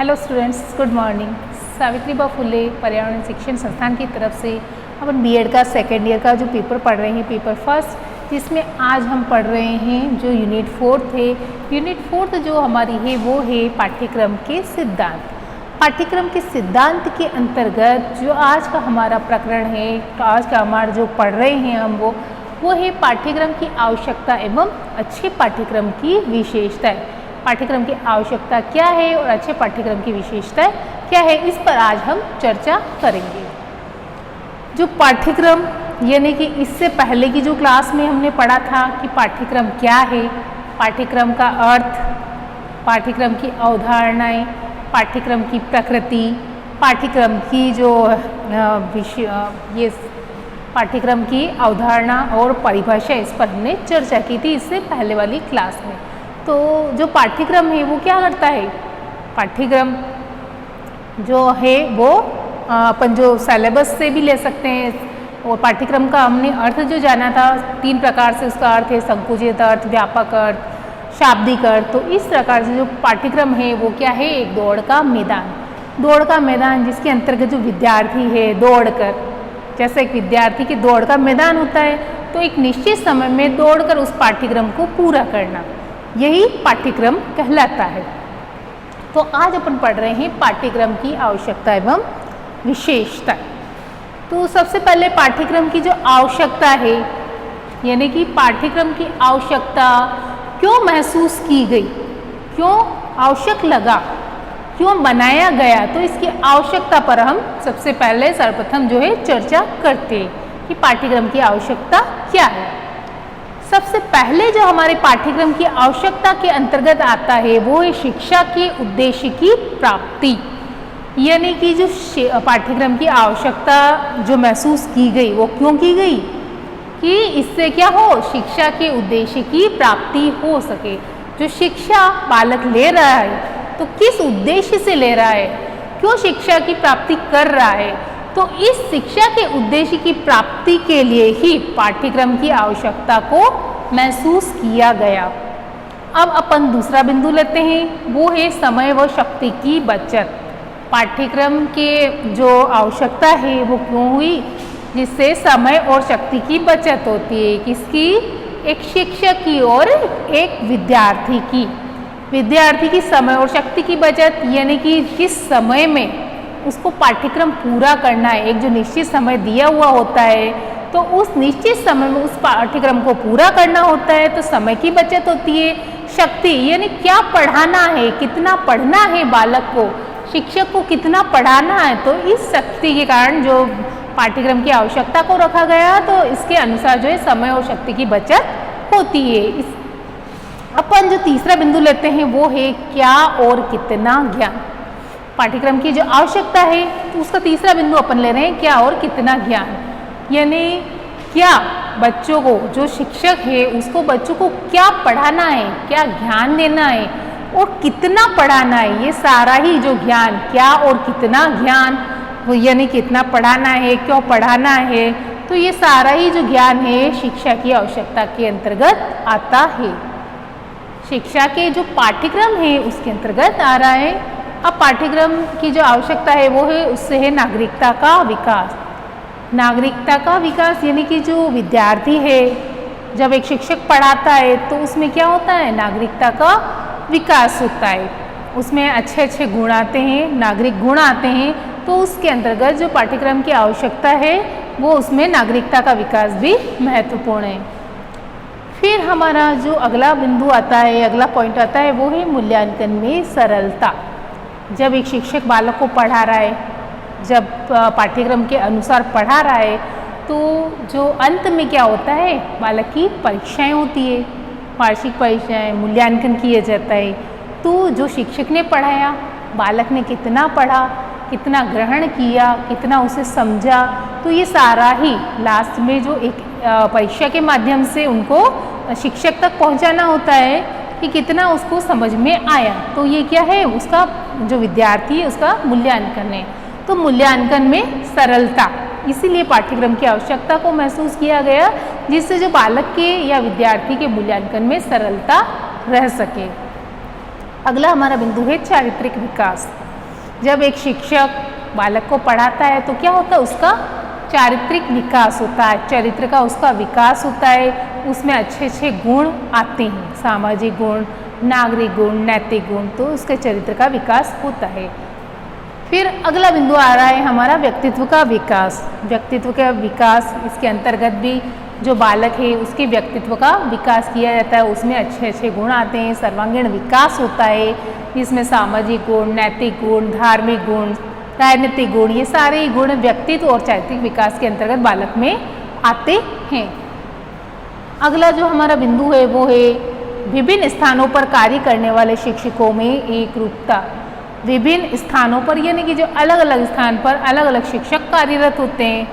Hello students, good morning. Savitribai Phule पर्यावरण शिक्षण संस्थान की तरफ से अपन बीएड का सेकेंड ईयर का जो पेपर पढ़ रहे हैं, पेपर फर्स्ट, जिसमें आज हम पढ़ रहे हैं जो यूनिट 4 है। यूनिट 4 जो हमारी है वो है पाठ्यक्रम के सिद्धांत। पाठ्यक्रम के सिद्धांत के अंतर्गत जो आज का हमारा प्रकरण है, तो आज का हमारा जो पढ़ रहे हैं हम वो है पाठ्यक्रम की आवश्यकता एवं अच्छे पाठ्यक्रम की विशेषताएं। पाठ्यक्रम की आवश्यकता क्या है और अच्छे पाठ्यक्रम की विशेषताएं क्या है, इस पर आज हम चर्चा करेंगे। जो पाठ्यक्रम यानी कि इससे पहले की जो क्लास में हमने पढ़ा था कि पाठ्यक्रम क्या है, पाठ्यक्रम का अर्थ, पाठ्यक्रम की अवधारणाएं, पाठ्यक्रम की प्रकृति, पाठ्यक्रम की जो ये पाठ्यक्रम की अवधारणा और परिभाषा, इस पर हमने चर्चा की थी इससे पहले वाली क्लास में। तो जो पाठ्यक्रम है वो क्या करता है, पाठ्यक्रम जो है वो अपन जो सिलेबस से भी ले सकते हैं। और पाठ्यक्रम का हमने अर्थ जो जाना था 3 प्रकार से, उसका अर्थ है संकुचित अर्थ, व्यापक अर्थ, शाब्दिक अर्थ। तो इस प्रकार से जो पाठ्यक्रम है वो क्या है, एक दौड़ का मैदान। दौड़ का मैदान जिसके अंतर्गत जो विद्यार्थी है दौड़कर, जैसे एक विद्यार्थी की दौड़ का मैदान होता है, तो एक निश्चित समय में दौड़कर उस पाठ्यक्रम को पूरा करना, यही पाठ्यक्रम कहलाता है। तो आज अपन पढ़ रहे हैं पाठ्यक्रम की आवश्यकता एवं विशेषता। तो सबसे पहले पाठ्यक्रम की जो आवश्यकता है, यानी कि पाठ्यक्रम की आवश्यकता क्यों महसूस की गई, क्यों आवश्यक लगा, क्यों बनाया गया, तो इसकी आवश्यकता पर हम सबसे पहले सर्वप्रथम जो है चर्चा करते हैं कि पाठ्यक्रम की आवश्यकता क्या है। सबसे पहले जो हमारे पाठ्यक्रम की आवश्यकता के अंतर्गत आता है वो है शिक्षा के उद्देश्य की प्राप्ति। यानी कि जो पाठ्यक्रम की आवश्यकता जो महसूस की गई वो क्यों की गई, कि इससे क्या हो, शिक्षा के उद्देश्य की प्राप्ति हो सके। जो शिक्षा बालक ले रहा है तो किस उद्देश्य से ले रहा है, क्यों शिक्षा की प्राप्ति कर रहा है, तो इस शिक्षा के उद्देश्य की प्राप्ति के लिए ही पाठ्यक्रम की आवश्यकता को महसूस किया गया। अब अपन दूसरा बिंदु लेते हैं, वो है समय व शक्ति की बचत। पाठ्यक्रम के जो आवश्यकता है वो क्यों हुई, जिससे समय और शक्ति की बचत होती है। किसकी, एक शिक्षक की और एक विद्यार्थी की। विद्यार्थी की समय और शक्ति की बचत, यानी कि किस समय में उसको पाठ्यक्रम पूरा करना है, एक जो निश्चित समय दिया हुआ होता है, तो उस निश्चित समय में उस पाठ्यक्रम को पूरा करना होता है, तो समय की बचत होती है। शक्ति यानी क्या पढ़ाना है, कितना पढ़ना है बालक को, शिक्षक को कितना पढ़ाना है, तो इस शक्ति के कारण जो पाठ्यक्रम की आवश्यकता को रखा गया, तो इसके अनुसार जो है समय और शक्ति की बचत होती है। अपन जो तीसरा बिंदु लेते हैं वो है क्या और कितना ज्ञान। पाठ्यक्रम की जो आवश्यकता है तो उसका तीसरा बिंदु अपन ले रहे हैं क्या और कितना ज्ञान। यानी क्या बच्चों को, जो शिक्षक है उसको बच्चों को क्या पढ़ाना है, क्या ज्ञान देना है और कितना पढ़ाना है, ये सारा ही जो ज्ञान, क्या और कितना ज्ञान, वो यानी कितना पढ़ाना है, क्यों पढ़ाना है, तो ये सारा ही जो ज्ञान है शिक्षा की आवश्यकता के अंतर्गत आता है। शिक्षा के जो पाठ्यक्रम है उसके अंतर्गत आ रहा है। अब पाठ्यक्रम की जो आवश्यकता है वो है, उससे है नागरिकता का विकास। नागरिकता का विकास यानी कि जो विद्यार्थी है, जब एक शिक्षक पढ़ाता है तो उसमें क्या होता है, नागरिकता का विकास होता है। उसमें अच्छे अच्छे गुण आते हैं, नागरिक गुण आते हैं, तो उसके अंतर्गत जो पाठ्यक्रम की आवश्यकता है वो उसमें नागरिकता का विकास भी महत्वपूर्ण है। फिर हमारा जो अगला बिंदु आता है, अगला पॉइंट आता है वो है मूल्यांकन में सरलता। जब एक शिक्षक बालक को पढ़ा रहा है, जब पाठ्यक्रम के अनुसार पढ़ा रहा है, तो जो अंत में क्या होता है, बालक की परीक्षाएं होती है, वार्षिक परीक्षाएं, मूल्यांकन किया जाता है। तो जो शिक्षक ने पढ़ाया, बालक ने कितना पढ़ा, कितना ग्रहण किया, कितना उसे समझा, तो ये सारा ही लास्ट में जो एक परीक्षा के माध्यम से उनको शिक्षक तक पहुंचाना होता है कि कितना उसको समझ में आया। तो ये क्या है, उसका जो विद्यार्थी है उसका मूल्यांकन है। तो मूल्यांकन में सरलता, इसीलिए पाठ्यक्रम की आवश्यकता को महसूस किया गया, जिससे जो बालक के या विद्यार्थी के मूल्यांकन में सरलता रह सके। अगला हमारा बिंदु है चारित्रिक विकास। जब एक शिक्षक बालक को पढ़ाता है तो क्या होता है, उसका चारित्रिक विकास होता है, चरित्र का उसका विकास होता है, उसमें अच्छे अच्छे गुण आते हैं, सामाजिक गुण, नागरिक गुण, नैतिक गुण, तो उसके चरित्र का विकास होता है। फिर अगला बिंदु आ रहा है हमारा व्यक्तित्व का विकास। व्यक्तित्व का विकास, इसके अंतर्गत भी जो बालक है उसके व्यक्तित्व का विकास किया जाता है, उसमें अच्छे अच्छे गुण आते हैं, सर्वांगीण विकास होता है, इसमें सामाजिक गुण, नैतिक गुण, धार्मिक गुण, राजनीतिक गुण, ये सारे गुण व्यक्तित्व और चारित्रिक विकास के अंतर्गत बालक में आते हैं। अगला जो हमारा बिंदु है वो है विभिन्न स्थानों पर कार्य करने वाले शिक्षकों में एक रूपता। विभिन्न स्थानों पर यानी कि जो अलग अलग स्थान पर अलग अलग शिक्षक कार्यरत होते हैं,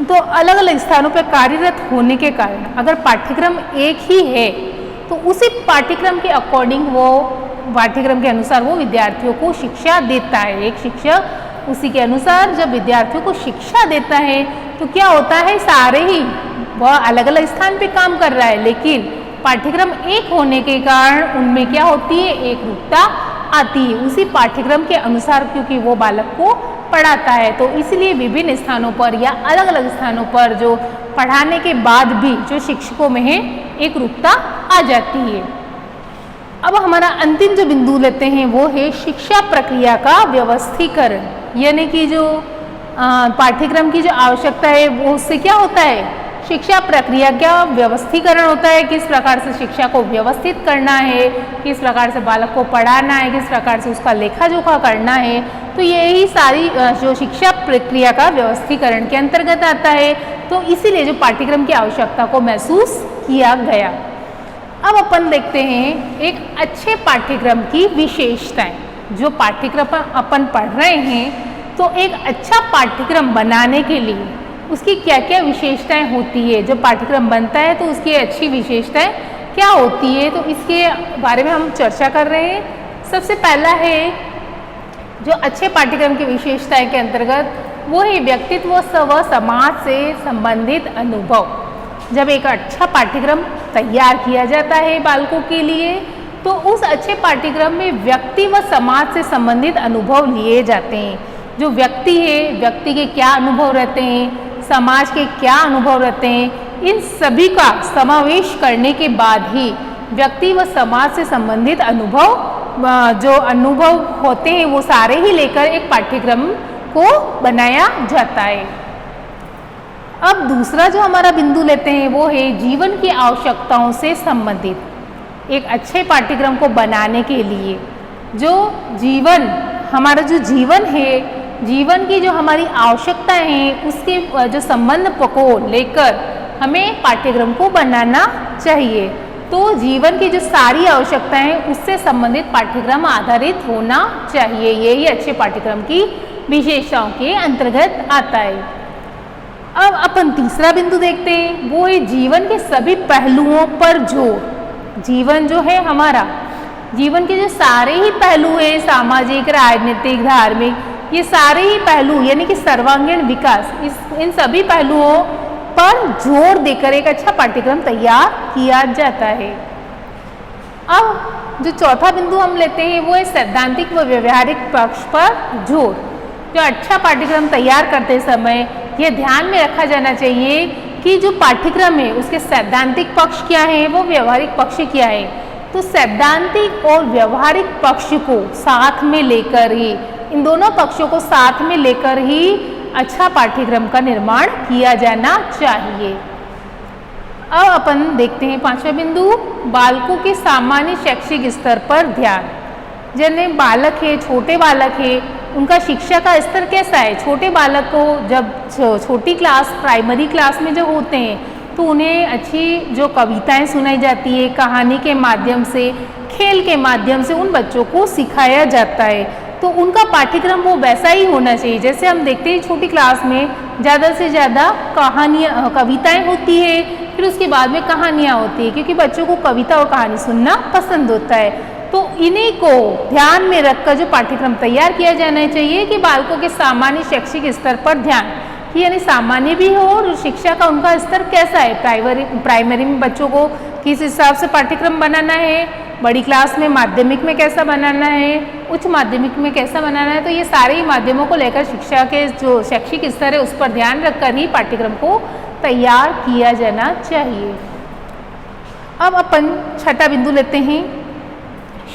तो अलग अलग स्थानों पर कार्यरत होने के कारण अगर पाठ्यक्रम एक ही है तो उसी पाठ्यक्रम के अकॉर्डिंग वो पाठ्यक्रम के अनुसार वो विद्यार्थियों को शिक्षा देता है। एक शिक्षक उसी के अनुसार जब विद्यार्थियों को शिक्षा देता है तो क्या होता है, सारे ही वह अलग अलग स्थान पे काम कर रहा है, लेकिन पाठ्यक्रम एक होने के कारण उनमें क्या होती है, एक रूपता आती है उसी पाठ्यक्रम के अनुसार, क्योंकि वो बालक को पढ़ाता है। तो इसलिए विभिन्न स्थानों पर या अलग अलग स्थानों पर जो पढ़ाने के बाद भी जो शिक्षकों में है एक रूपता आ जाती है। अब हमारा अंतिम जो बिंदु लेते हैं वो है शिक्षा प्रक्रिया का व्यवस्थीकरण, यानी कि जो पाठ्यक्रम की जो आवश्यकता है वो उससे क्या होता है, शिक्षा प्रक्रिया का व्यवस्थीकरण होता है, किस प्रकार से शिक्षा को व्यवस्थित करना है, किस प्रकार से बालक को पढ़ाना है, किस प्रकार से उसका लेखा जोखा करना है। तो यही सारी जो शिक्षा प्रक्रिया का व्यवस्थीकरण के अंतर्गत आता है, तो इसीलिए जो पाठ्यक्रम की आवश्यकता को महसूस किया गया। अब अपन देखते हैं एक अच्छे पाठ्यक्रम की विशेषताएं। जो पाठ्यक्रम अपन पढ़ रहे हैं तो एक अच्छा पाठ्यक्रम बनाने के लिए उसकी क्या क्या विशेषताएं होती है, जब पाठ्यक्रम बनता है तो उसकी अच्छी विशेषताएं क्या होती है, तो इसके बारे में हम चर्चा कर रहे हैं। सबसे पहला है जो अच्छे पाठ्यक्रम की विशेषताएं के अंतर्गत वो है व्यक्तित्व व समाज से संबंधित अनुभव। जब एक अच्छा पाठ्यक्रम तैयार किया जाता है बालकों के लिए तो उस अच्छे पाठ्यक्रम में व्यक्ति व समाज से संबंधित अनुभव लिए जाते हैं। जो व्यक्ति है, व्यक्ति के क्या अनुभव रहते हैं, समाज के क्या अनुभव रहते हैं, इन सभी का समावेश करने के बाद ही व्यक्ति व समाज से संबंधित अनुभव जो अनुभव होते हैं वो सारे ही लेकर एक पाठ्यक्रम को बनाया जाता है। अब दूसरा जो हमारा बिंदु लेते हैं वो है जीवन की आवश्यकताओं से संबंधित। एक अच्छे पाठ्यक्रम को बनाने के लिए जो जीवन, हमारा जो जीवन है, जीवन की जो हमारी आवश्यकताएं हैं उसके जो संबंध को लेकर हमें पाठ्यक्रम को बनाना चाहिए। तो जीवन की जो सारी आवश्यकताएं हैं उससे संबंधित पाठ्यक्रम आधारित होना चाहिए। यही अच्छे पाठ्यक्रम की विशेषताओं के अंतर्गत आता है। अब अपन तीसरा बिंदु देखते हैं, वो है जीवन के सभी पहलुओं पर जोर। जीवन जो है हमारा, जीवन के जो सारे ही पहलू हैं, सामाजिक, राजनीतिक, धार्मिक, ये सारे ही पहलू यानी कि सर्वांगीण विकास, इन सभी पहलुओं पर जोर देकर एक अच्छा पाठ्यक्रम तैयार किया जाता है। अब जो चौथा बिंदु हम लेते हैं वो है सैद्धांतिक व व्यवहारिक पक्ष पर जोर। जो अच्छा पाठ्यक्रम तैयार करते समय ये ध्यान में रखा जाना चाहिए कि जो पाठ्यक्रम है उसके सैद्धांतिक पक्ष क्या है, वो व्यवहारिक पक्ष क्या है। तो सैद्धांतिक और व्यवहारिक पक्ष को साथ में लेकर ही, इन दोनों पक्षों को साथ में लेकर ही अच्छा पाठ्यक्रम का निर्माण किया जाना चाहिए। अब अपन देखते हैं पांचवा बिंदु, बालकों के सामान्य शैक्षिक स्तर पर ध्यान। जैसे बालक है, छोटे बालक है, उनका शिक्षा का स्तर कैसा है। छोटे बालक को जब छोटी क्लास, प्राइमरी क्लास में जब होते हैं तो उन्हें अच्छी जो कविताएं सुनाई जाती है, कहानी के माध्यम से, खेल के माध्यम से उन बच्चों को सिखाया जाता है। तो उनका पाठ्यक्रम वो वैसा ही होना चाहिए। जैसे हम देखते हैं छोटी क्लास में ज़्यादा से ज़्यादा कहानियाँ, कविताएं होती है, फिर उसके बाद में कहानियाँ होती है, क्योंकि बच्चों को कविता और कहानी सुनना पसंद होता है। तो इन्हीं को ध्यान में रखकर जो पाठ्यक्रम तैयार किया जाना चाहिए कि बालकों के सामान्य शैक्षिक स्तर पर ध्यान, कि यानी सामान्य भी हो और शिक्षा का उनका स्तर कैसा है। प्राइमरी में बच्चों को किस हिसाब से पाठ्यक्रम बनाना है, बड़ी क्लास में माध्यमिक में कैसा बनाना है, उच्च माध्यमिक में कैसा बनाना है। तो ये सारे ही माध्यमों को लेकर शिक्षा के जो शैक्षिक स्तर है उस पर ध्यान रखकर ही पाठ्यक्रम को तैयार किया जाना चाहिए। अब अपन छठा बिंदु लेते हैं,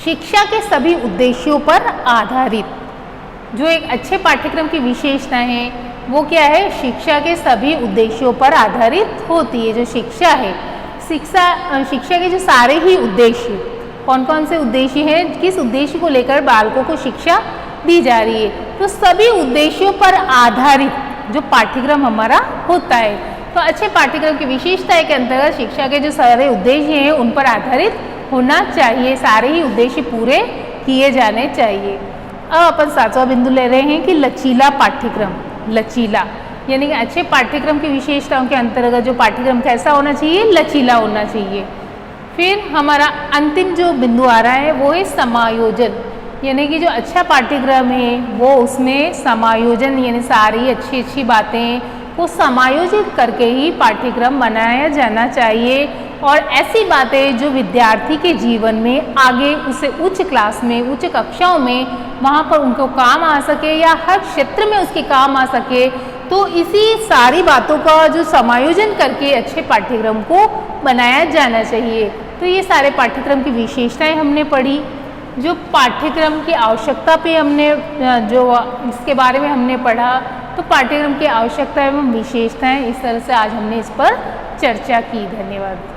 शिक्षा के सभी उद्देश्यों पर आधारित। जो एक अच्छे पाठ्यक्रम की विशेषता है वो क्या है, शिक्षा के सभी उद्देश्यों पर आधारित होती है। जो शिक्षा है, शिक्षा के जो सारे ही उद्देश्य, कौन कौन से उद्देश्य हैं, किस उद्देश्य को लेकर बालकों को शिक्षा दी जा रही है, तो सभी उद्देश्यों पर आधारित जो पाठ्यक्रम हमारा होता है। तो अच्छे पाठ्यक्रम की विशेषता के अंतर्गत शिक्षा के जो सारे उद्देश्य हैं उन पर आधारित होना चाहिए, सारे ही उद्देश्य पूरे किए जाने चाहिए। अब अपन सातवां बिंदु ले रहे हैं कि लचीला पाठ्यक्रम। लचीला यानी कि अच्छे पाठ्यक्रम की विशेषताओं के अंतर्गत जो पाठ्यक्रम कैसा होना चाहिए, लचीला होना चाहिए। फिर हमारा अंतिम जो बिंदु आ रहा है वो है समायोजन, यानी कि जो अच्छा पाठ्यक्रम है वो उसमें समायोजन यानी सारी अच्छी अच्छी बातें को समायोजित करके ही पाठ्यक्रम बनाया जाना चाहिए। और ऐसी बातें जो विद्यार्थी के जीवन में आगे उसे उच्च क्लास में, उच्च कक्षाओं में वहाँ पर उनको काम आ सके या हर क्षेत्र में उसके काम आ सके, तो इसी सारी बातों का जो समायोजन करके अच्छे पाठ्यक्रम को बनाया जाना चाहिए। तो ये सारे पाठ्यक्रम की विशेषताएं हमने पढ़ी। जो पाठ्यक्रम की आवश्यकता पे हमने जो इसके बारे में हमने पढ़ा, तो पाठ्यक्रम की आवश्यकता एवं विशेषताएं, इस तरह से आज हमने इस पर चर्चा की। धन्यवाद।